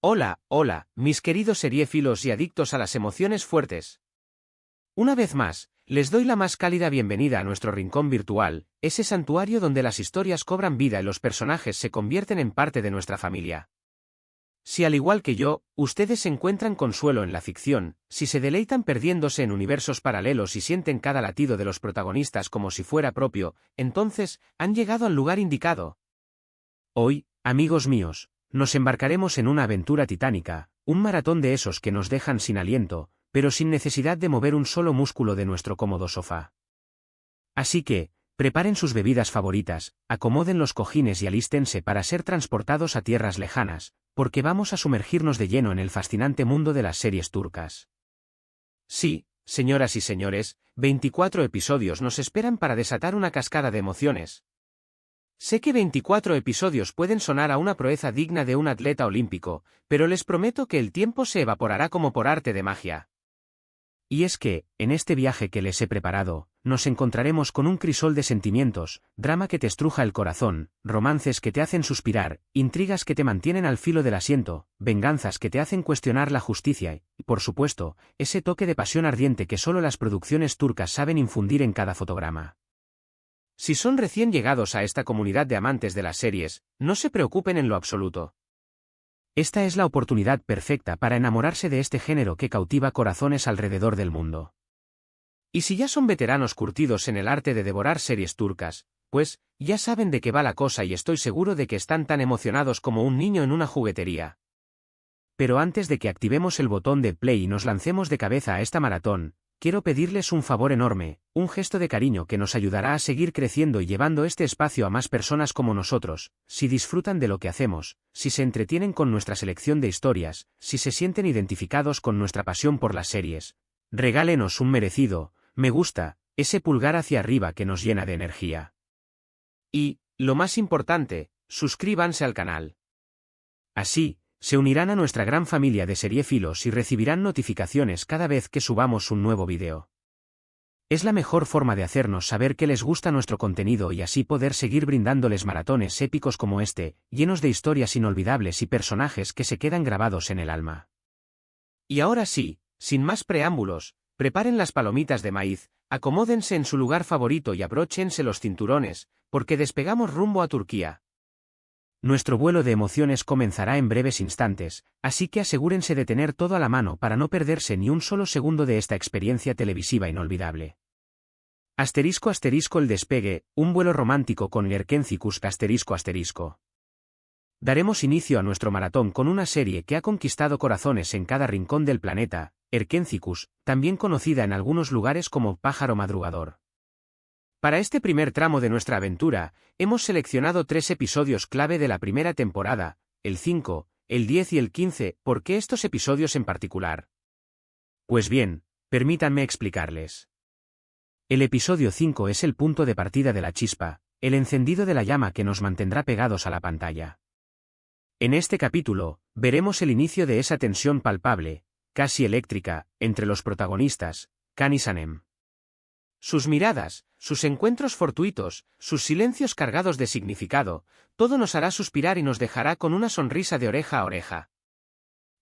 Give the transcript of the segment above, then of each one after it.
Hola, hola, mis queridos seriéfilos y adictos a las emociones fuertes. Una vez más, les doy la más cálida bienvenida a nuestro rincón virtual, ese santuario donde las historias cobran vida y los personajes se convierten en parte de nuestra familia. Si al igual que yo, ustedes encuentran consuelo en la ficción, si se deleitan perdiéndose en universos paralelos y sienten cada latido de los protagonistas como si fuera propio, entonces, han llegado al lugar indicado. Hoy, amigos míos, nos embarcaremos en una aventura titánica, un maratón de esos que nos dejan sin aliento, pero sin necesidad de mover un solo músculo de nuestro cómodo sofá. Así que, preparen sus bebidas favoritas, acomoden los cojines y alístense para ser transportados a tierras lejanas, porque vamos a sumergirnos de lleno en el fascinante mundo de las series turcas. Sí, señoras y señores, 24 episodios nos esperan para desatar una cascada de emociones. Sé que 24 episodios pueden sonar a una proeza digna de un atleta olímpico, pero les prometo que el tiempo se evaporará como por arte de magia. Y es que, en este viaje que les he preparado, nos encontraremos con un crisol de sentimientos, drama que te estruja el corazón, romances que te hacen suspirar, intrigas que te mantienen al filo del asiento, venganzas que te hacen cuestionar la justicia y, por supuesto, ese toque de pasión ardiente que solo las producciones turcas saben infundir en cada fotograma. Si son recién llegados a esta comunidad de amantes de las series, no se preocupen en lo absoluto. Esta es la oportunidad perfecta para enamorarse de este género que cautiva corazones alrededor del mundo. Y si ya son veteranos curtidos en el arte de devorar series turcas, pues, ya saben de qué va la cosa y estoy seguro de que están tan emocionados como un niño en una juguetería. Pero antes de que activemos el botón de play y nos lancemos de cabeza a esta maratón, quiero pedirles un favor enorme, un gesto de cariño que nos ayudará a seguir creciendo y llevando este espacio a más personas como nosotros, si disfrutan de lo que hacemos, si se entretienen con nuestra selección de historias, si se sienten identificados con nuestra pasión por las series. Regálenos un merecido, me gusta, ese pulgar hacia arriba que nos llena de energía. Y, lo más importante, suscríbanse al canal. Así, se unirán a nuestra gran familia de seriéfilos y recibirán notificaciones cada vez que subamos un nuevo video. Es la mejor forma de hacernos saber que les gusta nuestro contenido y así poder seguir brindándoles maratones épicos como este, llenos de historias inolvidables y personajes que se quedan grabados en el alma. Y ahora sí, sin más preámbulos, preparen las palomitas de maíz, acomódense en su lugar favorito y abróchense los cinturones, porque despegamos rumbo a Turquía. Nuestro vuelo de emociones comenzará en breves instantes, así que asegúrense de tener todo a la mano para no perderse ni un solo segundo de esta experiencia televisiva inolvidable. Asterisco asterisco el despegue, un vuelo romántico con Erkencikus asterisco asterisco. Daremos inicio a nuestro maratón con una serie que ha conquistado corazones en cada rincón del planeta, Erkencikus, también conocida en algunos lugares como pájaro madrugador. Para este primer tramo de nuestra aventura, hemos seleccionado 3 episodios clave de la primera temporada, el 5, el 10 y el 15, ¿por qué estos episodios en particular? Pues bien, permítanme explicarles. El episodio 5 es el punto de partida de la chispa, el encendido de la llama que nos mantendrá pegados a la pantalla. En este capítulo, veremos el inicio de esa tensión palpable, casi eléctrica, entre los protagonistas, Can y Sanem. Sus miradas, sus encuentros fortuitos, sus silencios cargados de significado, todo nos hará suspirar y nos dejará con una sonrisa de oreja a oreja.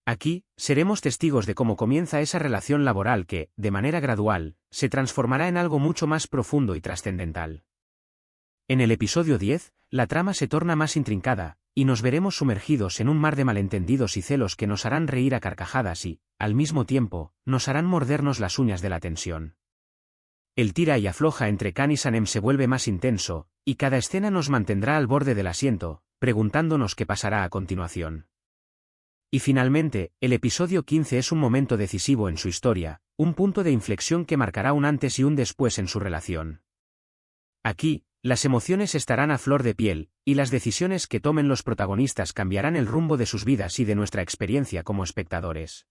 Aquí, seremos testigos de cómo comienza esa relación laboral que, de manera gradual, se transformará en algo mucho más profundo y trascendental. En el episodio 10, la trama se torna más intrincada, y nos veremos sumergidos en un mar de malentendidos y celos que nos harán reír a carcajadas y, al mismo tiempo, nos harán mordernos las uñas de la tensión. El tira y afloja entre Can y Sanem se vuelve más intenso, y cada escena nos mantendrá al borde del asiento, preguntándonos qué pasará a continuación. Y finalmente, el episodio 15 es un momento decisivo en su historia, un punto de inflexión que marcará un antes y un después en su relación. Aquí, las emociones estarán a flor de piel, y las decisiones que tomen los protagonistas cambiarán el rumbo de sus vidas y de nuestra experiencia como espectadores.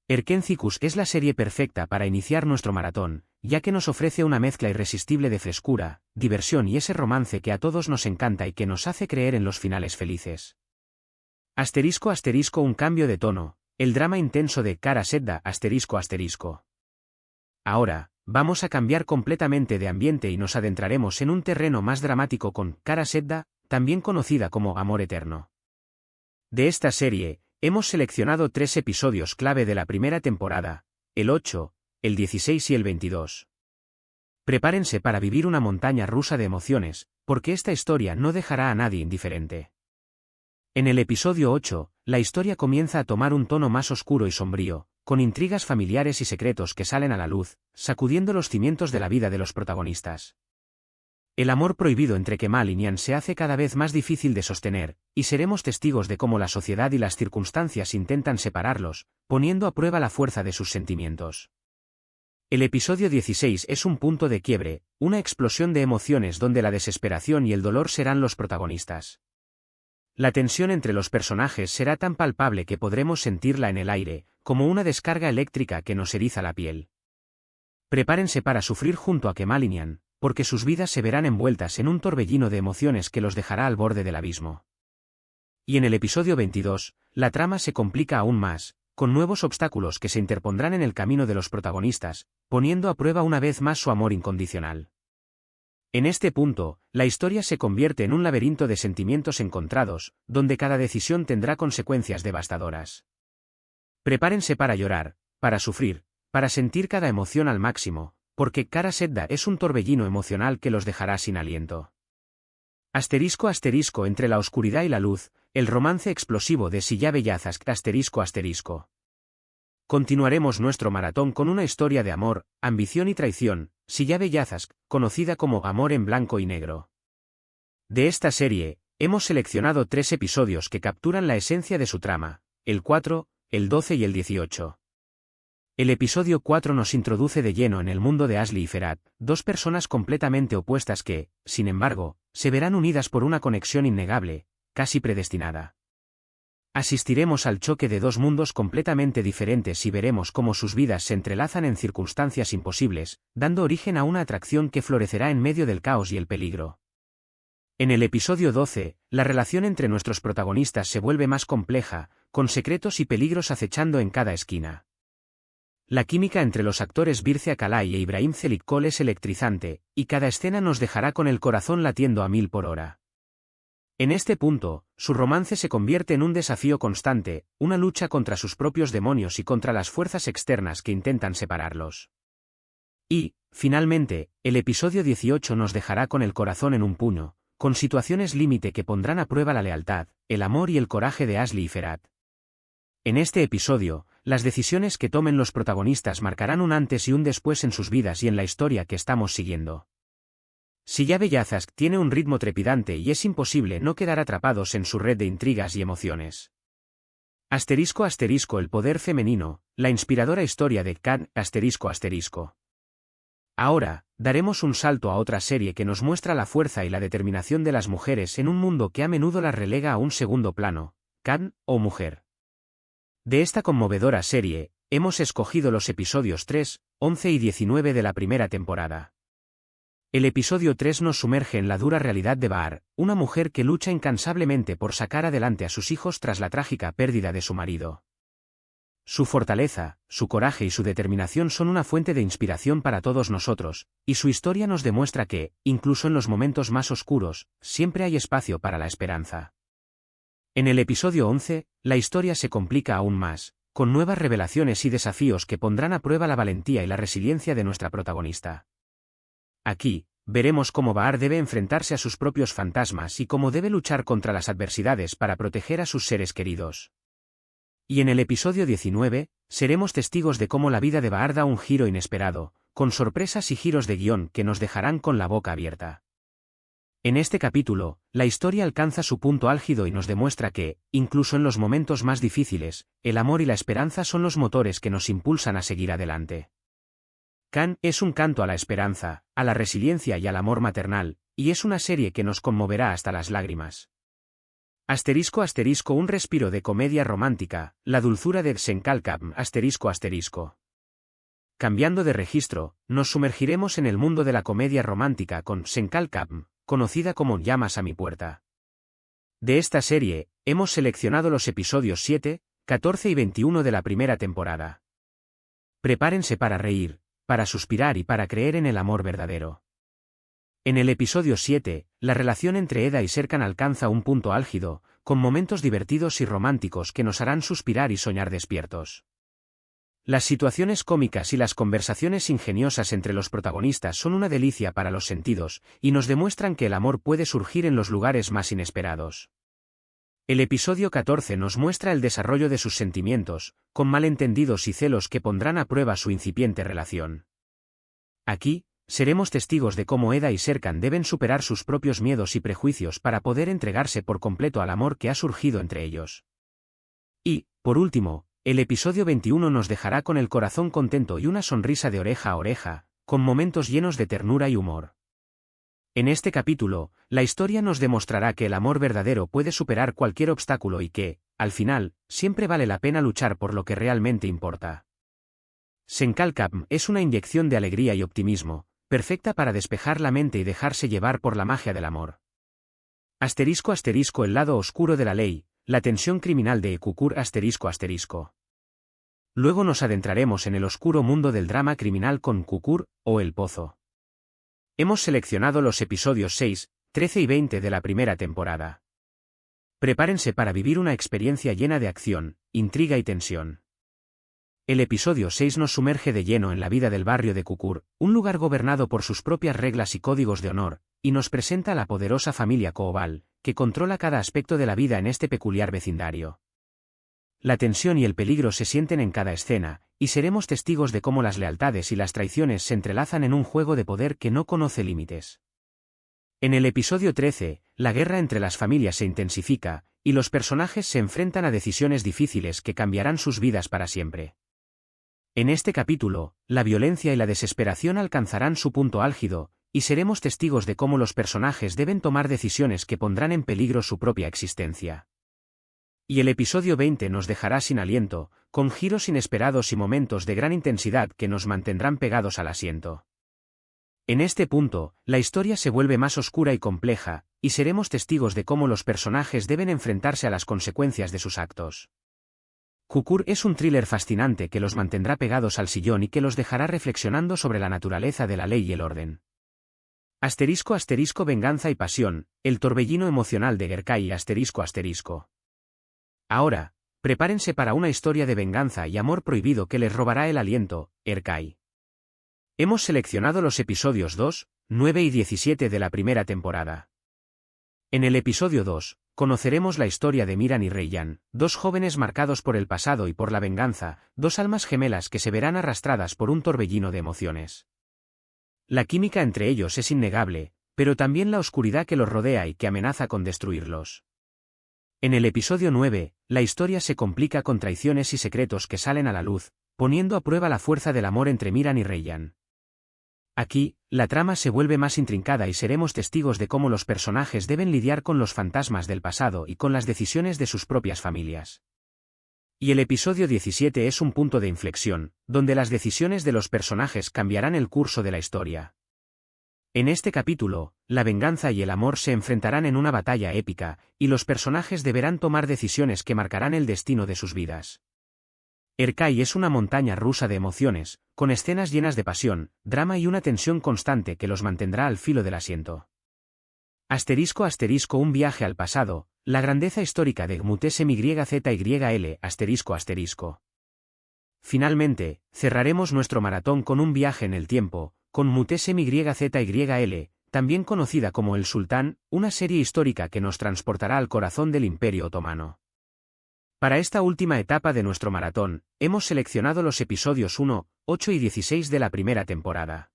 Erkencikus es la serie perfecta para iniciar nuestro maratón, ya que nos ofrece una mezcla irresistible de frescura, diversión y ese romance que a todos nos encanta y que nos hace creer en los finales felices. Asterisco asterisco un cambio de tono, el drama intenso de Kara Sedda asterisco asterisco. Ahora, vamos a cambiar completamente de ambiente y nos adentraremos en un terreno más dramático con Kara Sedda, también conocida como Amor Eterno. De esta serie, hemos seleccionado 3 episodios clave de la primera temporada, el 8, el 16 y el 22. Prepárense para vivir una montaña rusa de emociones, porque esta historia no dejará a nadie indiferente. En el episodio 8, la historia comienza a tomar un tono más oscuro y sombrío, con intrigas familiares y secretos que salen a la luz, sacudiendo los cimientos de la vida de los protagonistas. El amor prohibido entre Kemal y Nian se hace cada vez más difícil de sostener, y seremos testigos de cómo la sociedad y las circunstancias intentan separarlos, poniendo a prueba la fuerza de sus sentimientos. El episodio 16 es un punto de quiebre, una explosión de emociones donde la desesperación y el dolor serán los protagonistas. La tensión entre los personajes será tan palpable que podremos sentirla en el aire, como una descarga eléctrica que nos eriza la piel. Prepárense para sufrir junto a Kemal y Nian, porque sus vidas se verán envueltas en un torbellino de emociones que los dejará al borde del abismo. Y en el episodio 22, la trama se complica aún más, con nuevos obstáculos que se interpondrán en el camino de los protagonistas, poniendo a prueba una vez más su amor incondicional. En este punto, la historia se convierte en un laberinto de sentimientos encontrados, donde cada decisión tendrá consecuencias devastadoras. Prepárense para llorar, para sufrir, para sentir cada emoción al máximo, porque Kara Sedda es un torbellino emocional que los dejará sin aliento. Asterisco asterisco entre la oscuridad y la luz, el romance explosivo de Siyabe Yazask asterisco asterisco. Continuaremos nuestro maratón con una historia de amor, ambición y traición, Siyabe Yazask, conocida como Amor en blanco y negro. De esta serie, hemos seleccionado 3 episodios que capturan la esencia de su trama, el 4, el 12 y el 18. El episodio 4 nos introduce de lleno en el mundo de Asli y Ferhat, 2 personas completamente opuestas que, sin embargo, se verán unidas por una conexión innegable, casi predestinada. Asistiremos al choque de 2 mundos completamente diferentes y veremos cómo sus vidas se entrelazan en circunstancias imposibles, dando origen a una atracción que florecerá en medio del caos y el peligro. En el episodio 12, la relación entre nuestros protagonistas se vuelve más compleja, con secretos y peligros acechando en cada esquina. La química entre los actores Birce Akalay e Ibrahim Zelikkol es electrizante, y cada escena nos dejará con el corazón latiendo a 1000 por hora. En este punto, su romance se convierte en un desafío constante, una lucha contra sus propios demonios y contra las fuerzas externas que intentan separarlos. Y, finalmente, el episodio 18 nos dejará con el corazón en un puño, con situaciones límite que pondrán a prueba la lealtad, el amor y el coraje de Asli y Ferhat. En este episodio, las decisiones que tomen los protagonistas marcarán un antes y un después en sus vidas y en la historia que estamos siguiendo. Siyabe Yazask tiene un ritmo trepidante y es imposible no quedar atrapados en su red de intrigas y emociones. Asterisco asterisco el poder femenino, la inspiradora historia de Khan asterisco asterisco. Ahora, daremos un salto a otra serie que nos muestra la fuerza y la determinación de las mujeres en un mundo que a menudo las relega a un segundo plano, Khan o mujer. De esta conmovedora serie, hemos escogido los episodios 3, 11 y 19 de la primera temporada. El episodio 3 nos sumerge en la dura realidad de Bahar, una mujer que lucha incansablemente por sacar adelante a sus hijos tras la trágica pérdida de su marido. Su fortaleza, su coraje y su determinación son una fuente de inspiración para todos nosotros, y su historia nos demuestra que, incluso en los momentos más oscuros, siempre hay espacio para la esperanza. En el episodio 11, la historia se complica aún más, con nuevas revelaciones y desafíos que pondrán a prueba la valentía y la resiliencia de nuestra protagonista. Aquí, veremos cómo Bahar debe enfrentarse a sus propios fantasmas y cómo debe luchar contra las adversidades para proteger a sus seres queridos. Y en el episodio 19, seremos testigos de cómo la vida de Bahar da un giro inesperado, con sorpresas y giros de guión que nos dejarán con la boca abierta. En este capítulo, la historia alcanza su punto álgido y nos demuestra que, incluso en los momentos más difíciles, el amor y la esperanza son los motores que nos impulsan a seguir adelante. Khan es un canto a la esperanza, a la resiliencia y al amor maternal, y es una serie que nos conmoverá hasta las lágrimas. Asterisco asterisco un respiro de comedia romántica, la dulzura de Senkalkam asterisco asterisco. Cambiando de registro, nos sumergiremos en el mundo de la comedia romántica con Senkalkam, conocida como Llamas a mi puerta. De esta serie, hemos seleccionado los episodios 7, 14 y 21 de la primera temporada. Prepárense para reír, para suspirar y para creer en el amor verdadero. En el episodio 7, la relación entre Eda y Serkan alcanza un punto álgido, con momentos divertidos y románticos que nos harán suspirar y soñar despiertos. Las situaciones cómicas y las conversaciones ingeniosas entre los protagonistas son una delicia para los sentidos, y nos demuestran que el amor puede surgir en los lugares más inesperados. El episodio 14 nos muestra el desarrollo de sus sentimientos, con malentendidos y celos que pondrán a prueba su incipiente relación. Aquí, seremos testigos de cómo Eda y Serkan deben superar sus propios miedos y prejuicios para poder entregarse por completo al amor que ha surgido entre ellos. Y, por último, el episodio 21 nos dejará con el corazón contento y una sonrisa de oreja a oreja, con momentos llenos de ternura y humor. En este capítulo, la historia nos demostrará que el amor verdadero puede superar cualquier obstáculo y que, al final, siempre vale la pena luchar por lo que realmente importa. Senkalcam es una inyección de alegría y optimismo, perfecta para despejar la mente y dejarse llevar por la magia del amor. *** El lado oscuro de la ley, la tensión criminal de Kukur ***. Luego nos adentraremos en el oscuro mundo del drama criminal con Kukur, o El Pozo. Hemos seleccionado los episodios 6, 13 y 20 de la primera temporada. Prepárense para vivir una experiencia llena de acción, intriga y tensión. El episodio 6 nos sumerge de lleno en la vida del barrio de Kukur, un lugar gobernado por sus propias reglas y códigos de honor, y nos presenta a la poderosa familia Koobal, que controla cada aspecto de la vida en este peculiar vecindario. La tensión y el peligro se sienten en cada escena, y seremos testigos de cómo las lealtades y las traiciones se entrelazan en un juego de poder que no conoce límites. En el episodio 13, la guerra entre las familias se intensifica, y los personajes se enfrentan a decisiones difíciles que cambiarán sus vidas para siempre. En este capítulo, la violencia y la desesperación alcanzarán su punto álgido, y seremos testigos de cómo los personajes deben tomar decisiones que pondrán en peligro su propia existencia. Y el episodio 20 nos dejará sin aliento, con giros inesperados y momentos de gran intensidad que nos mantendrán pegados al asiento. En este punto, la historia se vuelve más oscura y compleja, y seremos testigos de cómo los personajes deben enfrentarse a las consecuencias de sus actos. Kukur es un thriller fascinante que los mantendrá pegados al sillón y que los dejará reflexionando sobre la naturaleza de la ley y el orden. *** Venganza y pasión, el torbellino emocional de Gerkai ***. Ahora, prepárense para una historia de venganza y amor prohibido que les robará el aliento, Erkai. Hemos seleccionado los episodios 2, 9 y 17 de la primera temporada. En el episodio 2, conoceremos la historia de Miran y Reyyan, dos jóvenes marcados por el pasado y por la venganza, dos almas gemelas que se verán arrastradas por un torbellino de emociones. La química entre ellos es innegable, pero también la oscuridad que los rodea y que amenaza con destruirlos. En el episodio 9, la historia se complica con traiciones y secretos que salen a la luz, poniendo a prueba la fuerza del amor entre Miran y Reyyan. Aquí, la trama se vuelve más intrincada y seremos testigos de cómo los personajes deben lidiar con los fantasmas del pasado y con las decisiones de sus propias familias. Y el episodio 17 es un punto de inflexión, donde las decisiones de los personajes cambiarán el curso de la historia. En este capítulo, la venganza y el amor se enfrentarán en una batalla épica, y los personajes deberán tomar decisiones que marcarán el destino de sus vidas. Erkai es una montaña rusa de emociones, con escenas llenas de pasión, drama y una tensión constante que los mantendrá al filo del asiento. *** Un viaje al pasado, la grandeza histórica de ***. Finalmente, cerraremos nuestro maratón con un viaje en el tiempo, con ***, también conocida como El Sultán, una serie histórica que nos transportará al corazón del Imperio Otomano. Para esta última etapa de nuestro maratón, hemos seleccionado los episodios 1, 8 y 16 de la primera temporada.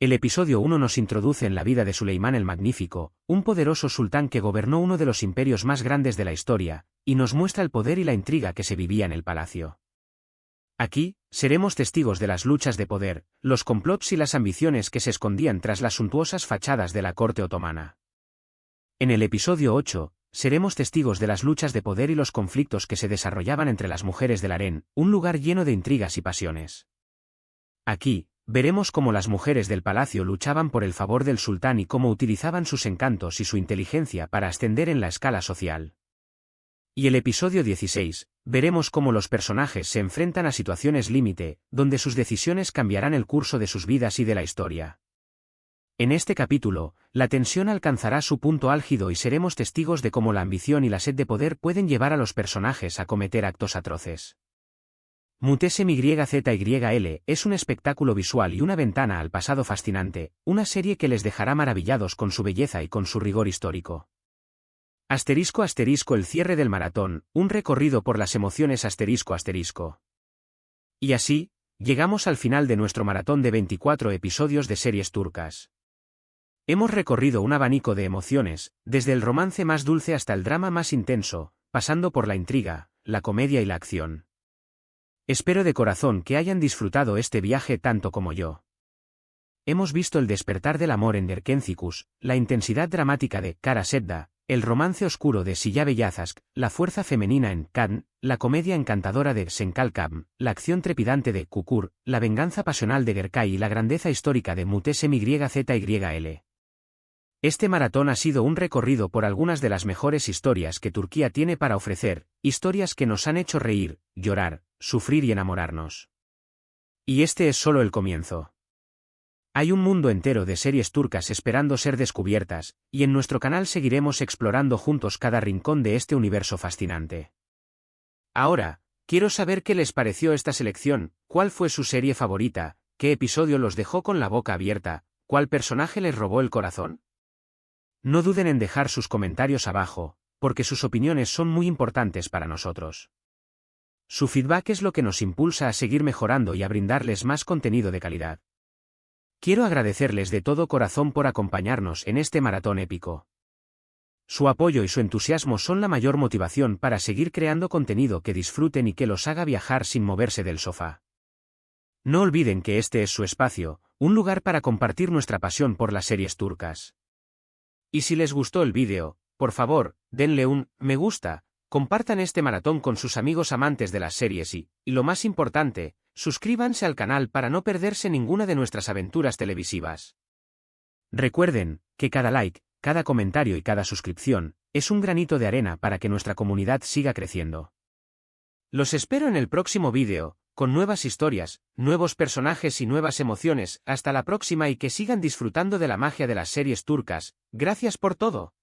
El episodio 1 nos introduce en la vida de Suleimán el Magnífico, un poderoso sultán que gobernó uno de los imperios más grandes de la historia, y nos muestra el poder y la intriga que se vivía en el palacio. Aquí, seremos testigos de las luchas de poder, los complots y las ambiciones que se escondían tras las suntuosas fachadas de la corte otomana. En el episodio 8, seremos testigos de las luchas de poder y los conflictos que se desarrollaban entre las mujeres del harén, un lugar lleno de intrigas y pasiones. Aquí, veremos cómo las mujeres del palacio luchaban por el favor del sultán y cómo utilizaban sus encantos y su inteligencia para ascender en la escala social. Y el episodio 16, veremos cómo los personajes se enfrentan a situaciones límite, donde sus decisiones cambiarán el curso de sus vidas y de la historia. En este capítulo, la tensión alcanzará su punto álgido y seremos testigos de cómo la ambición y la sed de poder pueden llevar a los personajes a cometer actos atroces. Mutese MYZYL es un espectáculo visual y una ventana al pasado fascinante, una serie que les dejará maravillados con su belleza y con su rigor histórico. El cierre del maratón, un recorrido por las emociones ***. Y así, llegamos al final de nuestro maratón de 24 episodios de series turcas. Hemos recorrido un abanico de emociones, desde el romance más dulce hasta el drama más intenso, pasando por la intriga, la comedia y la acción. Espero de corazón que hayan disfrutado este viaje tanto como yo. Hemos visto el despertar del amor en Derkencikus, la intensidad dramática de Kara Sedda, el romance oscuro de Siyabe Yazask, la fuerza femenina en Kan, la comedia encantadora de Senkalkam, la acción trepidante de Kukur, la venganza pasional de Gerkai y la grandeza histórica de Mutese MYZYL. Este maratón ha sido un recorrido por algunas de las mejores historias que Turquía tiene para ofrecer, historias que nos han hecho reír, llorar, sufrir y enamorarnos. Y este es solo el comienzo. Hay un mundo entero de series turcas esperando ser descubiertas, y en nuestro canal seguiremos explorando juntos cada rincón de este universo fascinante. Ahora, quiero saber qué les pareció esta selección, cuál fue su serie favorita, qué episodio los dejó con la boca abierta, cuál personaje les robó el corazón. No duden en dejar sus comentarios abajo, porque sus opiniones son muy importantes para nosotros. Su feedback es lo que nos impulsa a seguir mejorando y a brindarles más contenido de calidad. Quiero agradecerles de todo corazón por acompañarnos en este maratón épico. Su apoyo y su entusiasmo son la mayor motivación para seguir creando contenido que disfruten y que los haga viajar sin moverse del sofá. No olviden que este es su espacio, un lugar para compartir nuestra pasión por las series turcas. Y si les gustó el vídeo, por favor, denle un me gusta, compartan este maratón con sus amigos amantes de las series y lo más importante, suscríbanse al canal para no perderse ninguna de nuestras aventuras televisivas. Recuerden que cada like, cada comentario y cada suscripción es un granito de arena para que nuestra comunidad siga creciendo. Los espero en el próximo vídeo, con nuevas historias, nuevos personajes y nuevas emociones. Hasta la próxima y que sigan disfrutando de la magia de las series turcas. Gracias por todo.